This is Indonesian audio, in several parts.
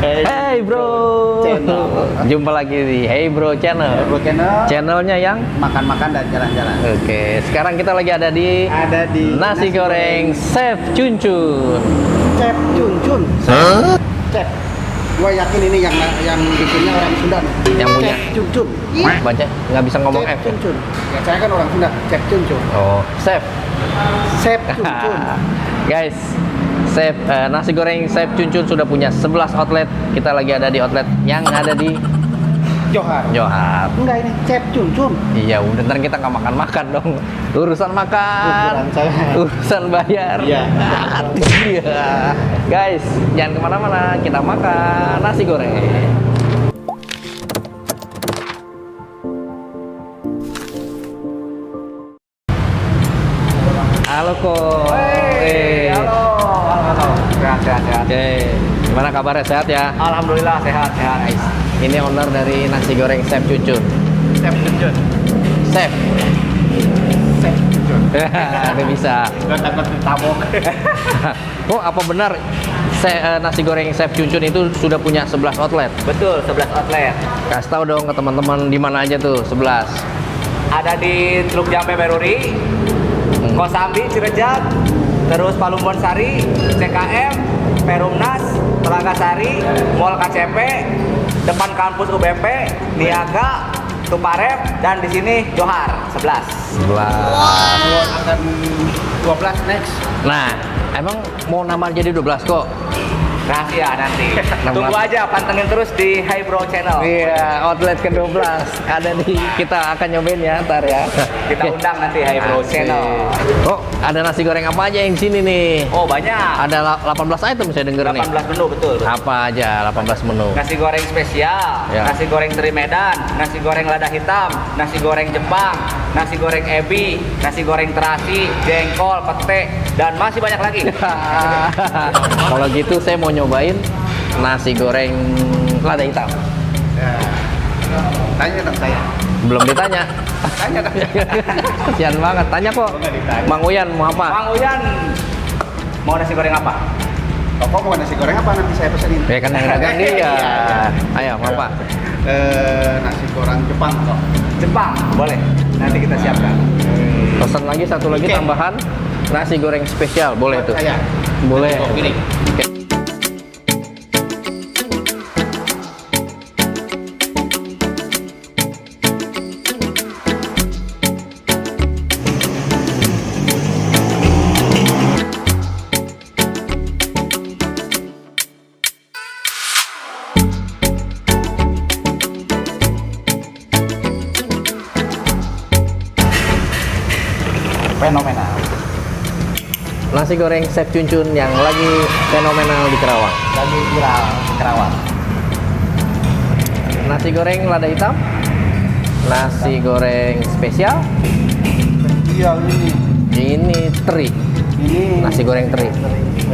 Hey bro, Channel. jumpa lagi di Hey Bro Channel. Bro Channel. Channelnya yang Makan-makan dan jalan-jalan. Oke, sekarang kita lagi ada di nasi goreng Chef Cuncun. Chef Cuncun. Chef. Gua yakin ini yang bikinnya orang Sunda nih. Yang punya. Chef Cuncun. Baca nggak bisa ngomong Chef F. Cuncun. Ya, saya kan orang Sunda. Chef Cuncun. Oh, Chef. Chef Cuncun. Guys, Chef nasi goreng Chef Cuncun sudah punya 11 outlet. Kita lagi ada di outlet yang ada di Johar. Johar. Enggak, ini Chef Cuncun. Iya, udah ntar kita nggak makan-makan dong. Urusan makan, Urusan saya. urusan bayar. Iya. Iya. Guys, jangan kemana-mana. Kita makan nasi goreng. Halo kok. Halo. Sehat. Oke, gimana kabarnya? Sehat ya? Alhamdulillah sehat. Guys, ini owner dari nasi goreng Chef Cuncun. Chef Cuncun. Chef. Chef Cuncun. Udah bisa. Gak takut ditabok. Oh, apa benar nasi goreng Chef Cuncun itu sudah punya 11 outlet? Betul, 11 outlet. Kasih tahu dong ke teman-teman di mana aja tuh 11. Ada di Teluk Jambe Beruri, Kosambi Cirebon, terus Palumbon Sari, CKM, Perumnas, Telaga Sari, Mall KCP, depan kampus UBP, Niaga, Tuparep, dan di sini Johar 11. 11. Akan 12 next. Nah, emang mau nambah jadi 12 kok? Rahasia nanti. Tunggu aja, pantengin terus di Hey Bro Channel. Iya, outlet ke-12 ada di kita akan nyobain ya ntar ya. Kita Oke. undang nanti Hey Bro Asik. Channel. Oh, ada nasi goreng apa aja yang di sini nih? Oh, banyak. Ada 18 item saya denger nih. 18 menu, betul. Apa aja 18 menu? Nasi goreng spesial, Ya. nasi goreng teri Medan, nasi goreng lada hitam, nasi goreng Jepang, nasi goreng ebi, nasi goreng terasi, jengkol, pete, dan masih banyak lagi. Kalau gitu saya mau nyobain nasi goreng lada hitam. Ya. Tanya dong saya. Belum ditanya. Tanya dong. Kasian banget. Tanya kok. Nggak ditanya. Mang Uyan mau apa? Mang Uyan, mau nasi goreng apa? Pokok mau nasi goreng apa nanti saya pesenin? Ya kan yang dagang dia. Iya. Ayo, mau apa? Nasi goreng Jepang kok. Jepang, boleh. Nanti kita siapkan. Pesan lagi satu lagi Oke. tambahan nasi goreng spesial. Boleh tuh. Saya. Boleh. Oh, pilih. Oke. Fenomenal. Nasi goreng Chef Cuncun yang lagi fenomenal di Kerawang. Lagi viral Kerawang. Nasi goreng lada hitam, nasi goreng spesial, Iya ini. teri, Ini nasi goreng teri.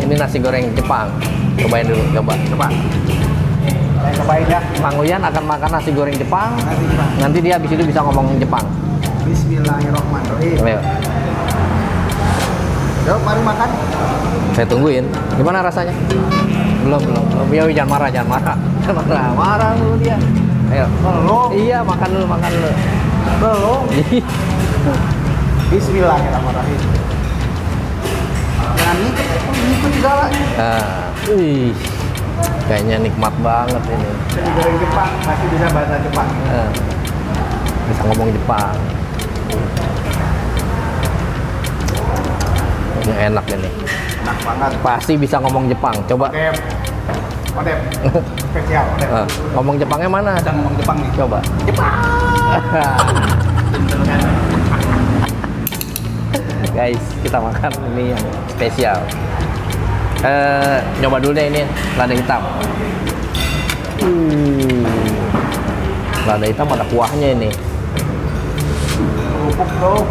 Ini nasi goreng Jepang. Cobain dulu, coba. Saya cobain ya. Mang Uyan akan makan nasi goreng Jepang. Nasi Jepang. Nanti dia habis itu bisa ngomong Jepang. Bismillahirrahmanirrahim. Ayo, Yuk, mari makan. saya tungguin. Gimana rasanya? Belum. Ya, jangan marah. Marah dulu dia. Ayo. Belum. Iya, makan dulu. Belum. Bismillahirrahmanirrahim. Jangan ngikut galaknya. Wih, kayaknya nikmat banget ini. Nasi goreng Jepang, masih bisa bahasa Jepang. Bisa ngomong Jepang. Ini enak ini. Enak banget. Pasti bisa ngomong Jepang. Coba. Odep. Spesial, Odep. Ngomong Jepangnya mana? Kita ngomong Jepang nih. Coba. Guys, kita makan ini yang spesial. Nyoba dulu deh ini lada hitam. Lada hitam ada kuahnya ini. Kerupuk tuh.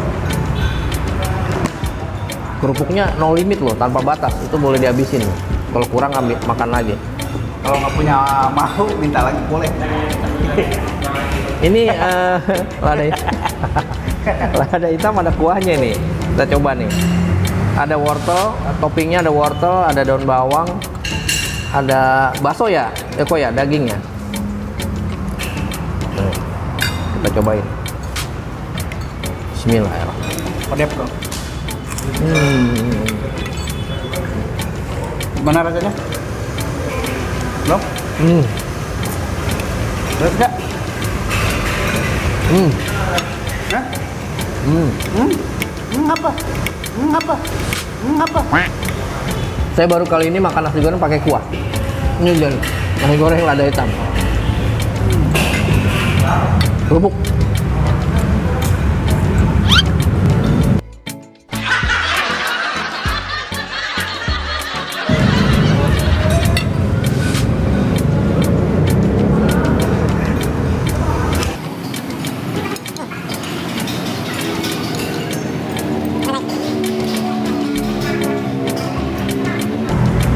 Kerupuknya no limit loh, tanpa batas. Itu boleh dihabisin. Kalau kurang ambil makan lagi. Kalau nggak punya mau, minta lagi boleh. Ini lada hitam. Lada hitam ada kuahnya nih. Kita coba nih. Ada wortel, toppingnya ada wortel, ada daun bawang, ada bakso ya, kok ya dagingnya. Nih, kita cobain. Bismillahirrahmanirrahim. Pedep kok. Gimana rasanya? Belum? Terus enggak? Hah? Apa? Apa? Saya baru kali ini makan nasi goreng pakai kuah. Ini dan nasi goreng lada hitam. Kerupuk.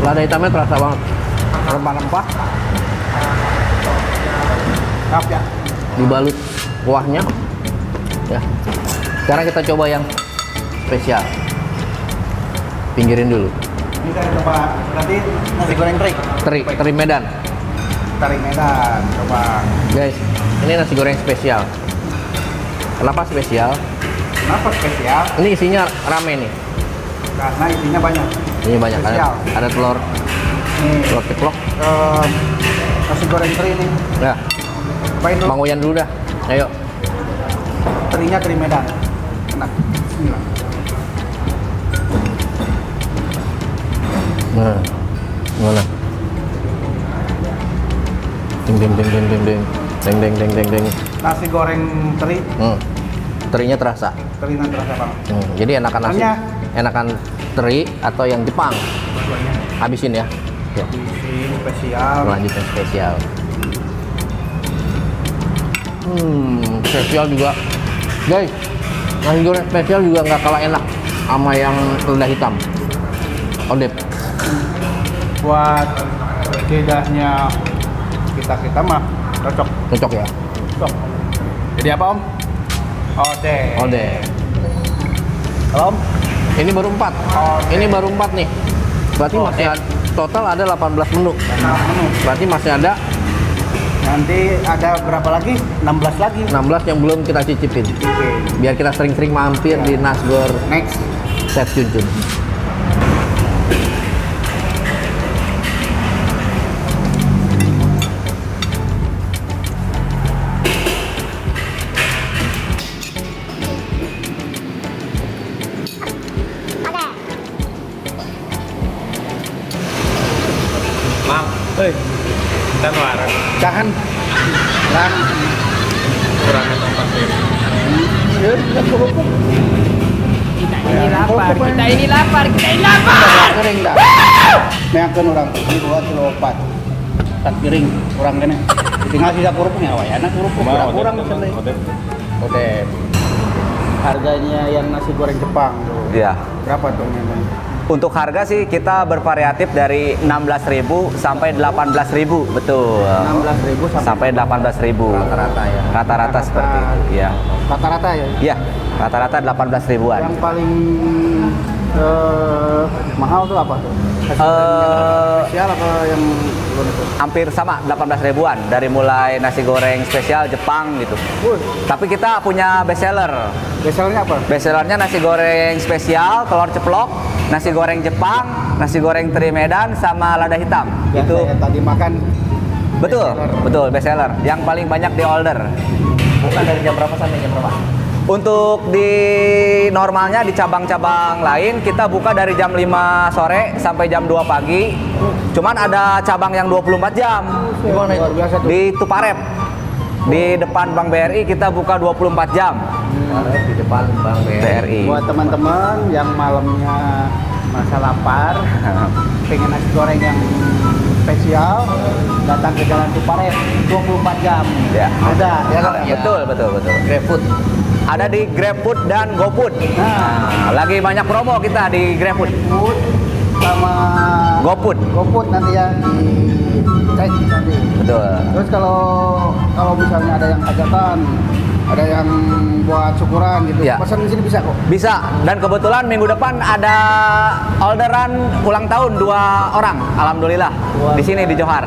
Lada hitamnya terasa banget, rempah-rempah, Maaf ya. dibalut kuahnya. Ya. Sekarang kita coba yang spesial. Pinggirin dulu. Ini saya coba berarti nasi goreng Teri Medan. Tarik Medan. Coba. Guys, ini nasi goreng spesial. Kenapa spesial? Kenapa spesial? Ini isinya rame nih. Karena isinya banyak. Ini banyak Spesial. ada telur Nih, ceplok. nasi goreng teri ini. Ya, Cobain dulu. Bang Uyan dulu dah. Ayo. Terinya teri Medan. Enak. Bismillah. Nah, gimana? Ding ding ding ding ding ding ding ding ding ding ding. Nasi goreng teri, Terinya terasa. terinya terasa banget. Jadi enakan nasi, Soalnya enakan teri atau yang Jepang. Habisin ya. Yuk, Isi spesial. lanjut yang spesial. Spesial juga. Guys, nasi goreng spesial juga nggak kalah enak sama yang lada hitam. Odep. Buat lidahnya kita mah cocok. Cocok ya. Cocok. Jadi apa Om? Odep. Kalau Om? Ini baru 4. Ini baru 4 nih. Berarti masih ada, total ada 18 menu. Menu. Berarti masih ada Nanti ada berapa lagi? 16 lagi. 16 yang belum kita cicipin. Oke. Biar kita sering-sering mampir di Nasgor Next. Chef Junjun. Mam, dan warung Jangan. Lang. kurangnya tempat ini. Kita ini lapar, kita ini lapar, kita ini lapar. Kering dah. Meyakin orang ini 2 kilo 4. Tak piring kurang kene. Tinggal sisa kerupuknya awak ya. Anak kerupuk kurang misalnya. Odep. Harganya yang nasi goreng Jepang tuh. Iya. Berapa tuh memang? Untuk harga sih kita bervariatif dari 16.000 sampai 18.000, betul. 16.000 Sampai 18.000. Rata-rata ya. Rata-rata seperti itu. Iya. Rata-rata ya. Iya, rata-rata 18 ribuan. Yang paling mahal tuh apa tuh? Spesial apa yang belum itu? Hampir sama 18 ribuan dari mulai nasi goreng spesial Jepang gitu. Tapi kita punya best seller. Bestsellernya apa? Best sellernya nasi goreng spesial, telur ceplok, nasi goreng Jepang, nasi goreng teri Medan sama lada hitam. Yang Itu saya tadi makan. betul, betul best seller. Yang paling banyak di order. Bukan dari jam berapa sampai jam berapa? Untuk di normalnya di cabang-cabang lain kita buka dari jam 5 sore sampai jam 2 pagi. Cuman ada cabang yang 24 jam. Gimana itu? Luar biasa tuh. Di Tuparep. Di depan Bank BRI kita buka 24 jam. Di depan Bank BRI. Buat teman-teman yang malamnya merasa lapar, pengen nasi goreng yang spesial, datang ke Jalan Tuparep 24 jam. Ya. Ada. Ya, kan? Ya. Betul, betul, betul. GrabFood. Ada di GrabFood dan GoFood. Nah, Lagi banyak promo kita di GrabFood. food sama GoFood. GoFood nanti ya dicek nanti. Betul. Terus kalau misalnya ada yang hajatan ada yang buat syukuran gitu. Ya. Pesan di sini bisa kok. Bisa, dan kebetulan minggu depan ada orderan ulang tahun 2 orang, alhamdulillah. Di sini di Johar.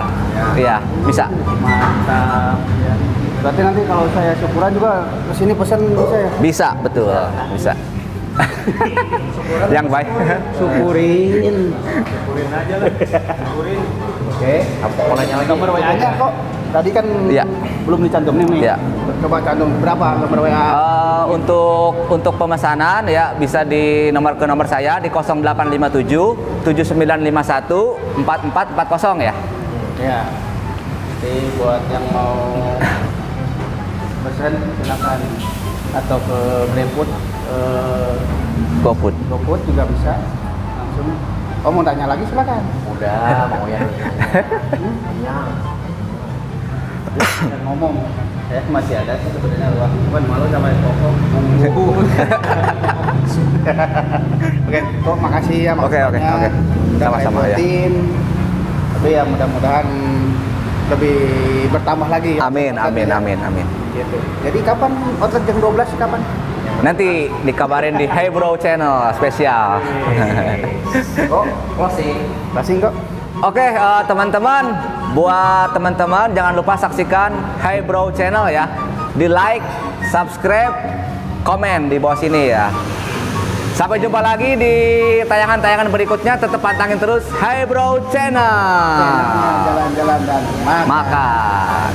Iya, bisa. Mantap. Ya. Berarti nanti kalau saya syukuran juga ke sini pesan bisa ya? Bisa, betul. Bisa. Yang baik. Syukurin. Syukurin aja lah. Syukurin. Oke. Mau nanya lagi? Nomor WA-nya kok tadi kan Iya. belum dicantumin nih. Iya. Coba cantum berapa nomor WA? Untuk pemesanan ya bisa di nomor saya di 0857 7951 4440 ya. Ya. Jadi buat yang mau pesan silakan atau ke GrabFood, GoFood. GoFood juga bisa langsung. Oh mau tanya lagi silakan. Udah, mau ya. Dan ngomong, saya masih ada sih sebenarnya ruang. Cuman malu sama yang pokok. Oke, kok makasih ya. Oke. Sama-sama ya. Tapi ya mudah-mudahan lebih bertambah lagi ya. Amin. Gitu. Jadi kapan outlet jam 12 kapan? Nanti dikabarin di Hey Bro Channel spesial. Oh, closing kok. Oke, teman-teman, buat teman-teman jangan lupa saksikan Hey Bro Channel ya. Di like, subscribe, komen di bawah sini ya. Sampai jumpa lagi di tayangan-tayangan berikutnya. Tetap pantangin terus Hey Bro Channel. Jalan-jalan dan makan. Makan.